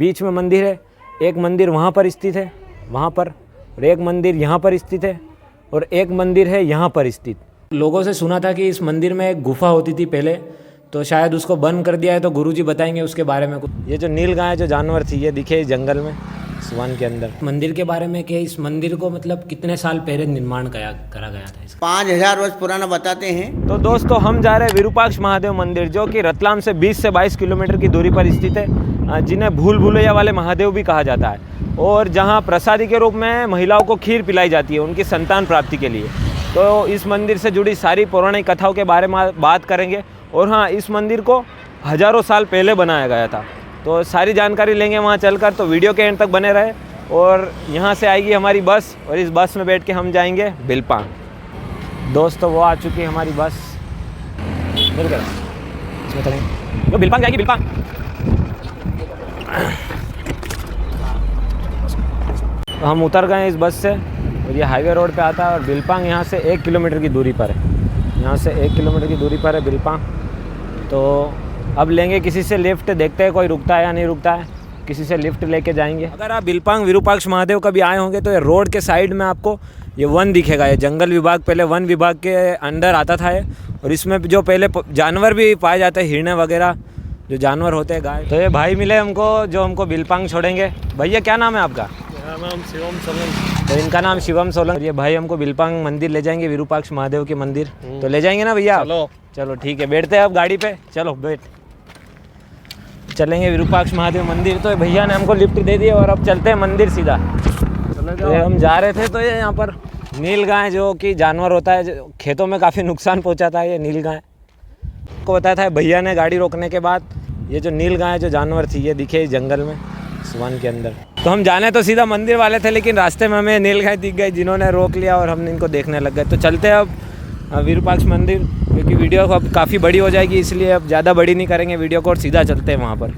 बीच में मंदिर है, एक मंदिर वहाँ पर स्थित है, वहाँ पर, और एक मंदिर यहाँ पर स्थित है, और एक मंदिर है यहाँ पर स्थित। लोगों से सुना था कि इस मंदिर में एक गुफा होती थी पहले, तो शायद उसको बंद कर दिया है, तो गुरुजी बताएंगे उसके बारे में कुछ। ये जो नील गाय जो जानवर थी, ये दिखे इस जंगल में, सुवन के अंदर। मंदिर के बारे में कि इस मंदिर को मतलब कितने साल पहले निर्माण करा गया था इसका? 5000 वर्ष पुराना बताते हैं। तो दोस्तों हम जा रहे हैं विरूपाक्ष महादेव मंदिर, जो कि रतलाम से 20 से 22 किलोमीटर की दूरी पर स्थित है, जिन्हें भूल भुलैया वाले महादेव भी कहा जाता है, और जहां प्रसादी के रूप में महिलाओं को खीर पिलाई जाती है उनकी संतान प्राप्ति के लिए। तो इस मंदिर से जुड़ी सारी पौराणिक कथाओं के बारे में बात करेंगे। और हाँ, इस मंदिर को हज़ारों साल पहले बनाया गया था, तो सारी जानकारी लेंगे वहाँ चलकर। तो वीडियो के एंड तक बने रहे। और यहाँ से आएगी हमारी बस, और इस बस में बैठ के हम जाएंगे बिलपांग। दोस्तों वो आ चुकी है हमारी बस, बिल्कुल इसमें चलेंगे, वो बिलपांग जाएगी, बिलपांग। तो हम उतर गए इस बस से, और ये हाईवे रोड पे आता है, और बिलपांग यहाँ से 1 किलोमीटर की दूरी पर है। यहाँ से 1 किलोमीटर की दूरी पर है बिलपांग। तो अब लेंगे किसी से लिफ्ट, देखते हैं कोई रुकता है या नहीं रुकता है, किसी से लिफ्ट लेके जाएंगे। अगर आप बिलपांग विरूपाक्ष महादेव कभी आए होंगे तो ये रोड के साइड में आपको ये वन दिखेगा। ये जंगल विभाग, पहले वन विभाग के अंडर आता था ये, और इसमें जो पहले जानवर भी पाए जाते हैं, हिरने वगैरह जो जानवर होते हैं, गाय। तो ये भाई मिले हमको जो हमको बिलपांग छोड़ेंगे। भैया क्या नाम है आपका? मेरा नाम शिवम सोलंकी। तो इनका नाम शिवम सोलंकी। ये भाई हमको बिलपांग मंदिर ले जाएंगे, विरूपाक्ष महादेव के मंदिर। तो ले जाएंगे ना भैया? चलो ठीक है, बैठते हैं अब गाड़ी पे। चलो बैठ, चलेंगे विरूपाक्ष महादेव मंदिर। तो भैया ने हमको लिफ्ट दे दी, और अब चलते हैं मंदिर सीधा। तो हम जा रहे थे, तो ये यहाँ पर नील गाय जो कि जानवर होता है, जो खेतों में काफ़ी नुकसान पहुँचाता है, ये नील गाय को बताया था भैया ने गाड़ी रोकने के बाद। ये जो नील गाय जो जानवर थी, ये दिखे इस जंगल में, सुवन के अंदर। तो हम जाने तो सीधा मंदिर वाले थे, लेकिन रास्ते में हमें नील गाय दिख गई, जिन्होंने रोक लिया, और हमने इनको देखने लग गए। तो चलते हैं अब विरूपाक्ष मंदिर, क्योंकि वीडियो अब काफ़ी बड़ी हो जाएगी, इसलिए अब ज़्यादा बड़ी नहीं करेंगे वीडियो को, और सीधा चलते हैं वहाँ पर।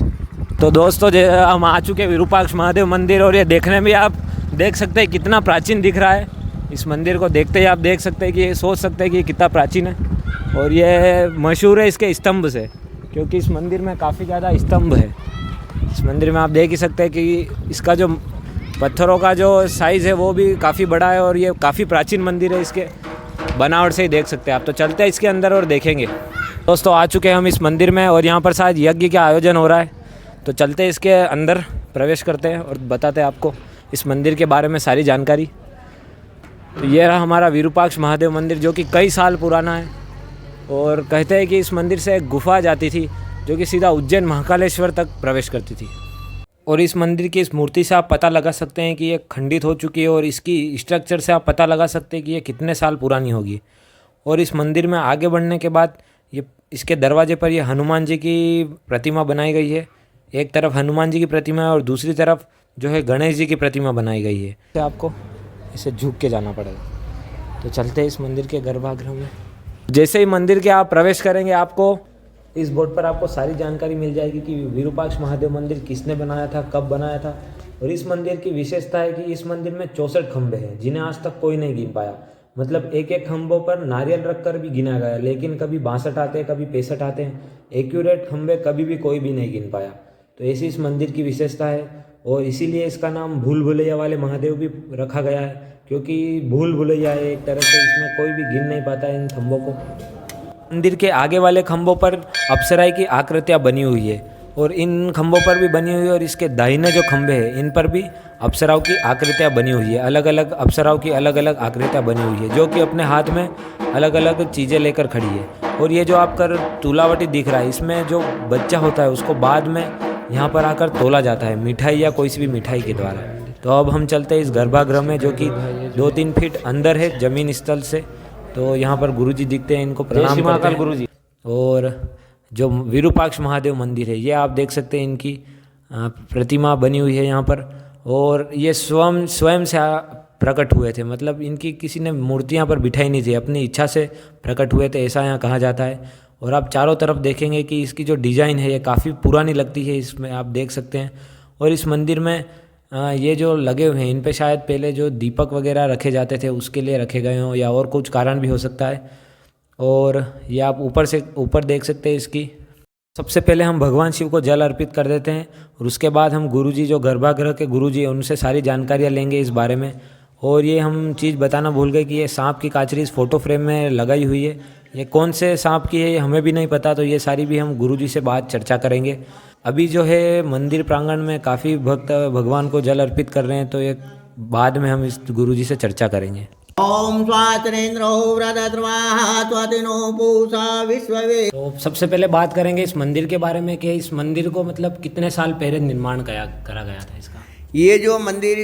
तो दोस्तों हम आ चुके हैं विरूपाक्ष महादेव मंदिर, और ये देखने में आप देख सकते हैं कितना प्राचीन दिख रहा है। इस मंदिर को देखते ही आप देख सकते हैं कि ये सोच सकते हैं कि ये कितना प्राचीन है। और ये मशहूर है इसके स्तंभ से, क्योंकि इस मंदिर में काफ़ी ज़्यादा स्तंभ है। इस मंदिर में आप देख ही सकते हैं कि इसका जो पत्थरों का जो साइज़ है वो भी काफ़ी बड़ा है, और ये काफ़ी प्राचीन मंदिर है, इसके बनावट से ही देख सकते हैं आप। तो चलते हैं इसके अंदर और देखेंगे। दोस्तों आ चुके हैं हम इस मंदिर में, और यहाँ पर शायद यज्ञ का आयोजन हो रहा है। तो चलते हैं इसके अंदर, प्रवेश करते हैं और बताते हैं आपको इस मंदिर के बारे में सारी जानकारी। तो ये रहा हमारा विरूपाक्ष महादेव मंदिर, जो कि कई साल पुराना है। और कहते हैं कि इस मंदिर से एक गुफा जाती थी, जो कि सीधा उज्जैन महाकालेश्वर तक प्रवेश करती थी। और इस मंदिर की इस मूर्ति से आप पता लगा सकते हैं कि ये खंडित हो चुकी है, और इसकी स्ट्रक्चर से आप पता लगा सकते हैं कि ये कितने साल पुरानी होगी। और इस मंदिर में आगे बढ़ने के बाद ये इसके दरवाजे पर ये हनुमान जी की प्रतिमा बनाई गई है। एक तरफ हनुमान जी की प्रतिमा है, और दूसरी तरफ जो है गणेश जी की प्रतिमा बनाई गई है। तो आपको इसे झुक के जाना पड़ेगा। तो चलते हैं इस मंदिर के गर्भगृह में। जैसे ही मंदिर के आप प्रवेश करेंगे, आपको इस बोर्ड पर आपको सारी जानकारी मिल जाएगी कि विरूपाक्ष महादेव मंदिर किसने बनाया था, कब बनाया था। और इस मंदिर की विशेषता है कि इस मंदिर में 64 खंभे हैं, जिन्हें आज तक कोई नहीं गिन पाया। मतलब एक एक खंभों पर नारियल रखकर भी गिना गया, लेकिन कभी 62 आते हैं, कभी 65 आते हैं। एक्यूरेट खंभे कभी भी कोई भी नहीं गिन पाया। तो ऐसी इस मंदिर की विशेषता है, और इसीलिए इसका नाम भूल भुलैया वाले महादेव भी रखा गया है, क्योंकि भूल भुलैया है एक तरह से, इसमें कोई भी गिन नहीं पाता है इन खंभों को। मंदिर के आगे वाले खंभों पर अप्सराएं की आकृतियाँ बनी हुई है, और इन खंभों पर भी बनी हुई है, और इसके दाहिने जो खंभे हैं इन पर भी अप्सराओं की आकृतियाँ बनी हुई है। अलग अलग अप्सराओं की अलग अलग आकृतियाँ बनी हुई है, जो कि अपने हाथ में अलग अलग चीज़ें लेकर खड़ी है। और ये जो आपका तुलावटी दिख रहा है, इसमें जो बच्चा होता है उसको बाद में यहाँ पर आकर तोला जाता है, मिठाई या कोई सी भी मिठाई के द्वारा। तो अब हम चलते हैं इस गर्भगृह में, जो कि 2-3 फीट अंदर है जमीन स्थल से। तो यहाँ पर गुरुजी दिखते हैं, इनको प्रणाम करते हैं गुरुजी। और जो विरूपाक्ष महादेव मंदिर है, ये आप देख सकते हैं, इनकी प्रतिमा बनी हुई है यहाँ पर। और ये स्वयं से प्रकट हुए थे, मतलब इनकी किसी ने मूर्तियाँ पर बिठाई नहीं थी, अपनी इच्छा से प्रकट हुए थे, ऐसा यहाँ कहा जाता है। और आप चारों तरफ देखेंगे कि इसकी जो डिज़ाइन है ये काफ़ी पुरानी लगती है, इसमें आप देख सकते हैं। और इस मंदिर में ये जो लगे हुए हैं, इन पे शायद पहले जो दीपक वगैरह रखे जाते थे उसके लिए रखे गए हों, या और कुछ कारण भी हो सकता है। और ये आप ऊपर देख सकते हैं इसकी सबसे पहले हम भगवान शिव को जल अर्पित कर देते हैं और उसके बाद हम गुरुजी जो गर्भगृह के गुरुजी हैं उनसे सारी जानकारियाँ लेंगे इस बारे में। और ये हम चीज़ बताना भूल गए कि ये सांप की कांचरी इस फोटो फ्रेम में लगाई हुई है, ये कौन से सांप की है ये हमें भी नहीं पता, तो ये सारी भी हम गुरुजी से बात चर्चा करेंगे। अभी जो है मंदिर प्रांगण में काफ़ी भक्त भगवान को जल अर्पित कर रहे हैं, तो ये बाद में हम इस गुरुजी से चर्चा करेंगे। ओम स्वातनेन्द्रो व्रतद्रवाः स्वातिनो पूषा विश्ववे। तो सबसे पहले बात करेंगे इस मंदिर के बारे में कि इस मंदिर को मतलब कितने साल पहले निर्माण करा गया था इसका। ये जो मंदिर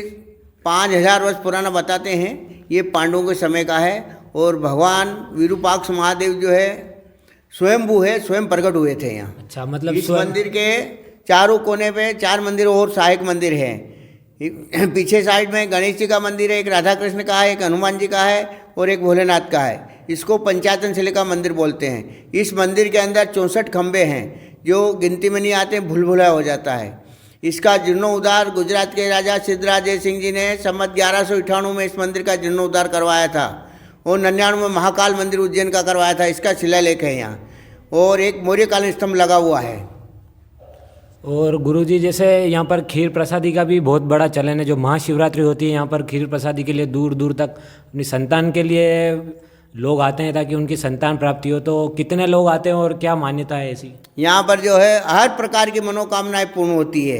5000 वर्ष पुराना बताते हैं, ये पांडवों के समय का है और भगवान विरूपाक्ष महादेव जो है स्वयंभू है, स्वयं प्रकट हुए थे यहाँ। अच्छा, मतलब इस मंदिर के चारों कोने पे 4 मंदिर और सहायक मंदिर हैं। पीछे साइड में गणेश जी का मंदिर है, एक राधा कृष्ण का है, एक हनुमान जी का है और एक भोलेनाथ का है। इसको पंचायतन शिला का मंदिर बोलते हैं। इस मंदिर के अंदर 64 खंबे हैं जो गिनती में नहीं आते, भूल हो जाता है। इसका जीर्णोद्धार गुजरात के राजा सिद्धराज जय सिंह जी ने संवत 1198 में इस मंदिर का जीर्णोद्धार करवाया था और 99 में महाकाल मंदिर उज्जैन का करवाया था। इसका शिलालेख है यहाँ और एक मौर्यकालीन स्तंभ लगा हुआ है। और गुरुजी जैसे यहाँ पर खीर प्रसादी का भी बहुत बड़ा चलन है। जो महाशिवरात्रि होती है यहाँ पर खीर प्रसादी के लिए दूर दूर तक अपनी संतान के लिए लोग आते हैं ताकि उनकी संतान प्राप्ति हो। तो कितने लोग आते हैं और क्या मान्यता है ऐसी? यहाँ पर जो है हर प्रकार की मनोकामनाएं पूर्ण होती है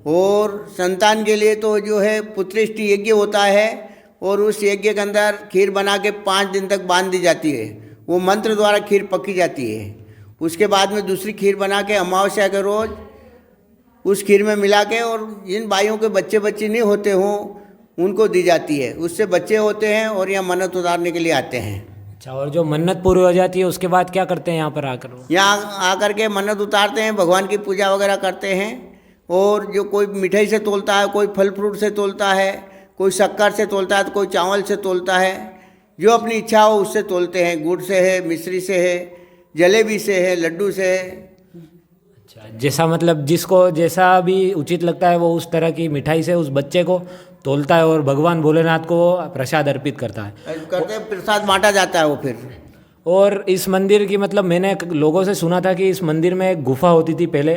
और संतान के लिए तो जो है पुत्रेष्टि यज्ञ होता है और उस यज्ञ के अंदर खीर बना के 5 दिन तक बांध दी जाती है। वो मंत्र द्वारा खीर पकी जाती है। उसके बाद में दूसरी खीर बना के अमावस्या के रोज़ उस खीर में मिला के और जिन भाइयों के बच्चे नहीं होते हों उनको दी जाती है। उससे बच्चे होते हैं और यहाँ मन्नत उतारने के लिए आते हैं। अच्छा, और जो मन्नत पूरी हो जाती है उसके बाद क्या करते हैं यहाँ पर आकर? यहाँ आकर के मन्नत उतारते हैं, भगवान की पूजा वगैरह करते हैं। और जो कोई मिठाई से तोलता है, कोई फल फ्रूट से तोलता है, कोई शक्कर से तोलता है, तो कोई चावल से तोलता है। जो अपनी इच्छा हो उससे तोलते हैं। गुड़ से है, मिश्री से है, जलेबी से है, लड्डू से है। जैसा मतलब जिसको जैसा भी उचित लगता है वो उस तरह की मिठाई से उस बच्चे को तोलता है और भगवान भोलेनाथ को प्रसाद अर्पित करता है। प्रसाद बांटा जाता है वो फिर। और इस मंदिर की मतलब मैंने लोगों से सुना था कि इस मंदिर में एक गुफा होती थी पहले,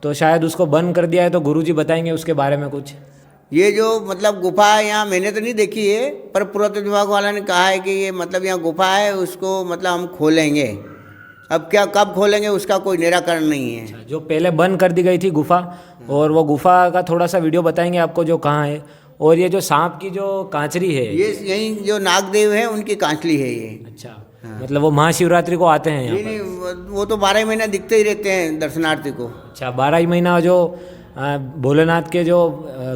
तो शायद उसको बंद कर दिया है। तो गुरुजी बताएंगे उसके बारे में कुछ। ये जो मतलब गुफा है यहाँ मैंने तो नहीं देखी है, पर पुरातत्व विभाग वाला ने कहा है कि ये मतलब यहाँ गुफा है, उसको मतलब हम खोलेंगे। अब क्या कब खोलेंगे उसका कोई निराकरण नहीं है। जो पहले बंद कर दी गई थी गुफा, और वो गुफा का थोड़ा सा वीडियो बताएंगे आपको जो कहाँ है। और ये जो सांप की जो कांचरी है, ये यही जो नागदेव है उनकी कांचली है ये। अच्छा, हाँ। मतलब वो महाशिवरात्रि को आते हैं यहाँ नहीं, वो तो 12 महीना दिखते ही रहते हैं दर्शनार्थी को। अच्छा, 12 ही महीना जो भोलेनाथ के जो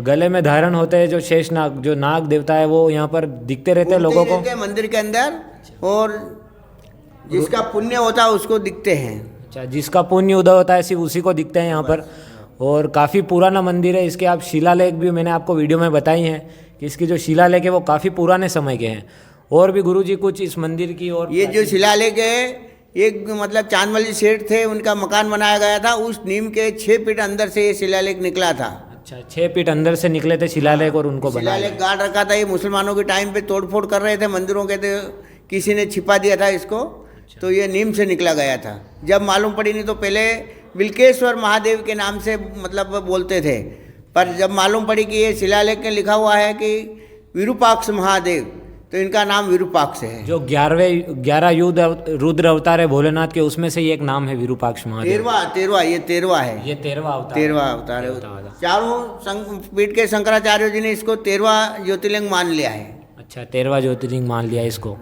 गले में धारण होते हैं, जो शेष नाग, जो नाग देवता है, वो यहाँ पर दिखते रहते हैं लोगों को मंदिर के अंदर। और जिसका पुण्य होता है उसको दिखते हैं। अच्छा, जिसका पुण्य उदय होता है सिर्फ उसी को दिखते हैं यहाँ पर। और काफ़ी पुराना मंदिर है। इसके आप शिलालेख भी मैंने आपको वीडियो में बताई हैं कि इसकी जो शिलालेख है वो काफ़ी पुराने समय के हैं। और भी गुरुजी कुछ इस मंदिर की। और ये जो शिलालेख है, एक मतलब चांदमली सेठ थे, उनका मकान बनाया गया था, उस नीम के 6 फीट अंदर से ये शिलालेख निकला था। अच्छा, 6 फीट अंदर से निकले थे शिलालेख और उनको शिलालेख गाड़ रखा था। ये मुसलमानों के टाइम पे तोड़फोड़ कर रहे थे मंदिरों के, तो किसी ने छिपा दिया था इसको। तो ये नीम से निकला गया था। जब मालूम पड़ी, नहीं तो पहले बिल्केश्वर महादेव के नाम से मतलब बोलते थे, पर जब मालूम पड़ी कि ये शिलालेख में लिखा हुआ है कि विरूपाक्ष महादेव, तो इनका नाम विरूपाक्ष है। जो 11 रुद्र अवतार है भोलेनाथ के, उसमें से एक नाम है विरूपाक्ष महादेव। 13वां ये 13वां है। ये 13वां अवतार है। चारों पीठ के शंकराचार्य जी ने इसको 13वां ज्योतिर्लिंग मान लिया है। अच्छा, 13वां ज्योतिर्लिंग मान लिया इसको।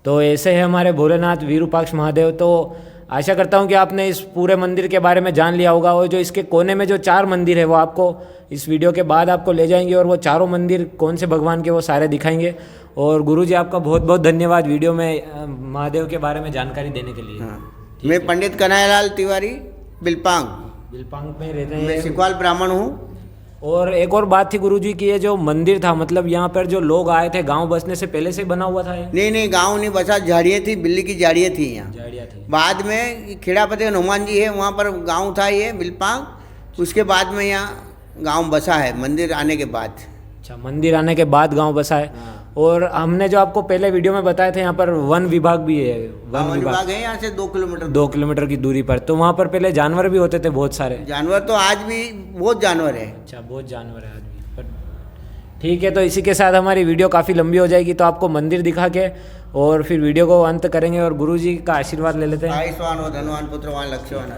तो ऐसे है हमारे भोलेनाथ विरूपाक्ष महादेव। तो आशा करता हूँ कि आपने इस पूरे मंदिर के बारे में जान लिया होगा। और जो इसके कोने में जो 4 मंदिर है वो आपको इस वीडियो के बाद आपको ले जाएंगे और वो चारों मंदिर कौन से भगवान के वो सारे दिखाएंगे। और गुरुजी आपका बहुत बहुत धन्यवाद वीडियो में महादेव के बारे में जानकारी देने के लिए। हाँ। मैं पंडित कन्हैयालाल तिवारी बिलपांग में रहते हैं। मैं सिकवाल ब्राह्मण हूँ। और एक और बात थी गुरुजी की, ये जो मंदिर था मतलब यहाँ पर जो लोग आए थे गांव बसने से पहले से बना हुआ था ये? नहीं, गांव नहीं बसा, झाड़ियाँ थी, बिल्ली की झाड़ियाँ थी यहाँ। झाड़ियाँ थी। बाद में खेड़ापति हनुमान जी है, वहाँ पर गांव था ये बिलपांग। उसके बाद में यहाँ गांव बसा है मंदिर आने के बाद। अच्छा, मंदिर आने के बाद गांव बसा है। और हमने जो आपको पहले वीडियो में बताया था यहाँ पर वन विभाग भी है, वन विभाग विभाग है यहाँ से 2 किलोमीटर 2 किलोमीटर की दूरी पर। तो वहाँ पर पहले जानवर भी होते थे बहुत सारे। जानवर तो आज भी बहुत जानवर है। अच्छा, बहुत जानवर है आज भी। पर ठीक है, तो इसी के साथ हमारी वीडियो काफ़ी लंबी हो जाएगी, तो आपको मंदिर दिखा के और फिर वीडियो को अंत करेंगे और गुरुजी का आशीर्वाद ले लेते हैं। आयुष्मान हो, धनवान, पुत्रवान, लक्ष्यवान।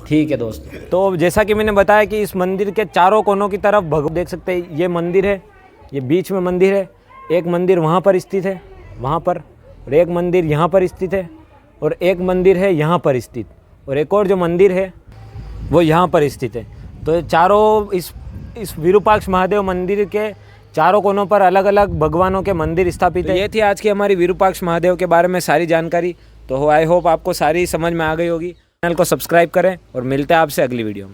ठीक है दोस्तों, तो जैसा कि मैंने बताया कि इस मंदिर के चारों कोनों की तरफ भगवान देख सकते हैं, ये मंदिर है, ये बीच में मंदिर है, एक मंदिर वहाँ पर स्थित है, वहाँ पर, और एक मंदिर यहाँ पर स्थित है, और एक मंदिर है यहाँ पर स्थित, और एक और जो मंदिर है वो यहाँ पर स्थित है। तो चारों इस विरूपाक्ष महादेव मंदिर के चारों कोनों पर अलग अलग भगवानों के मंदिर स्थापित है। ये थी आज की हमारी विरूपाक्ष महादेव के बारे में सारी जानकारी। तो आई होप आपको सारी समझ में आ गई होगी। चैनल को सब्सक्राइब करें और मिलते हैं आपसे अगली वीडियो में।